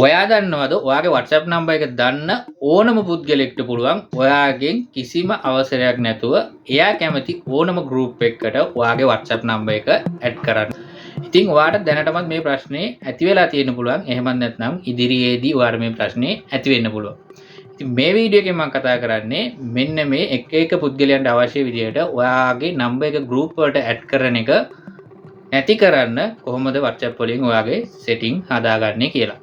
ඔයා දන්නවද ඔයාගේ WhatsApp නම්බර් එක දන්න ඕනම පුද්ගලෙක්ට පුළුවන් ඔයාගෙන් කිසිම අවසරයක් නැතුව එයා කැමති ඕනම group එකකට ඔයාගේ WhatsApp නම්බර් එක ඇඩ් කරන්න. ඉතින් ඔයාට දැනටමත් මේ ප්‍රශ්නේ ඇති වෙලා තියෙන්න පුළුවන්. එහෙමත් නැත්නම් ඉදිරියේදී ඔයාට මේ ප්‍රශ්නේ ඇති වෙන්න පුළුවන්. ඉතින් මේ වීඩියෝ එකෙන් මම කතා කරන්නේ මෙන්න මේ එක එක පුද්ගලයන්ට අවශ්‍ය විදිහට ඔයාගේ නම්බර් එක group වලට ඇඩ් කරන එක නැති කරන්න කොහොමද WhatsApp වලින් ඔයාගේ setting හදාගන්නේ කියලා.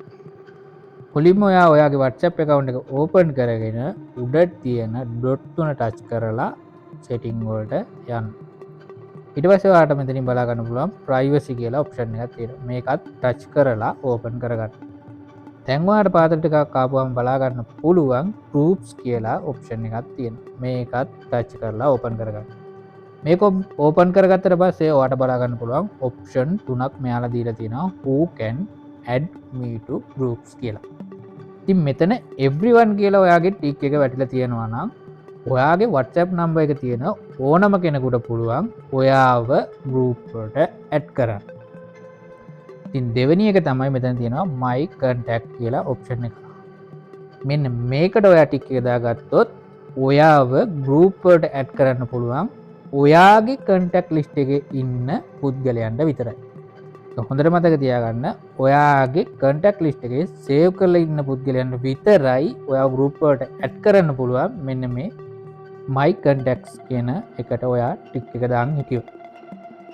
මුලින්ම ඔයාගේ WhatsApp account එක ඕපන් කරගෙන උඩ තියෙන ඩොට් තුන ටච් කරලා setting වලට යන්න. ඊට පස්සේ ඔයාට මෙතනින් බලා ගන්න පුළුවන් privacy කියලා option එකක් තියෙනවා. මේකත් ටච් කරලා ඕපන් කරගන්න. දැන් ඔයාට පාතර ටිකක් ආපුවම බලා ගන්න පුළුවන් groups කියලා option එකක් තියෙනවා. මේකත් ටච් කරලා ඕපන් කරගන්න. මේක ඕපන් කරගත්තට පස්සේ ඔයාට බලා ගන්න පුළුවන් option තුනක් මෙයාලා දීලා තියෙනවා. who can add me to groups කියලා. ඉතින් මෙතන everyone කියලා ඔයාගේ ටික් එක වැටිලා තියෙනවා නම් ඔයාගේ WhatsApp නම්බර් එක තියෙන ඕනම කෙනෙකුට පුළුවන් ඔයාව group වලට add කරන්න. ඉතින් දෙවෙනි එක තමයි මෙතන තියෙනවා my contact කියලා option එක. මෙන්න මේකට ඔයා ටික් එක දාගත්තොත් ඔයාව group වලට add කරන්න පුළුවන් ඔයාගේ contact list එකේ ඉන්න පුද්ගලයන්ට විතරයි. හොඳට මතක තියාගන්න ඔයාගේ contact list එකේ save කරලා ඉන්න පුද්ගලයන්ට විතරයි ඔයා group වලට add කරන්න පුළුවන් මෙන්න මේ my contacts කියන එකට ඔයා ටික් එක දාන්න හිටියොත්.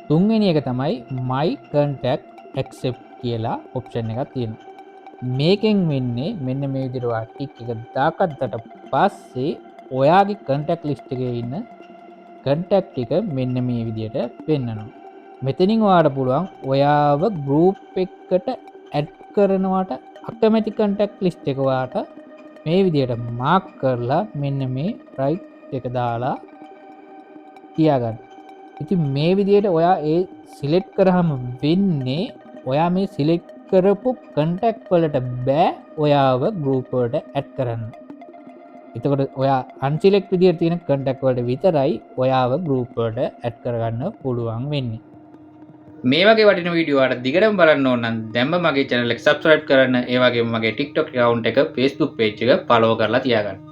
තුන්වෙනි එක තමයි my contact accept කියලා option එකක් තියෙනවා. මේකෙන් වෙන්නේ මෙන්න මේ විදිහට ඔයා ටික් එක දාගත්තට පස්සේ ඔයාගේ contact list එකේ ඉන්න contact ටික මෙන්න මේ විදිහට පෙන්වනවා. මෙතනින් ඔයාට පුළුවන් ඔයාව group එකකට add කරනවට අකමැති contact list එක ඔයාට මේ විදිහට mark කරලා මෙන්න මේ right එක දාලා තියාගන්න. ඉතින් මේ විදිහට ඔයා ඒ select කරාම වෙන්නේ ඔයා මේ select කරපු contact වලට බෑ ඔයාව group වලට add කරන්න. එතකොට ඔයා unselect විදිහට තියෙන contact වලට විතරයි ඔයාව group වලට add කරගන්න පුළුවන් වෙන්නේ. මේ වගේ වටින වීඩියෝ වලට දිගටම බලන්න ඕන නම් දැන්ම මගේ channel එක subscribe කරන්න. ඒ වගේම මගේ TikTok account එක Facebook page එක follow කරලා තියාගන්න.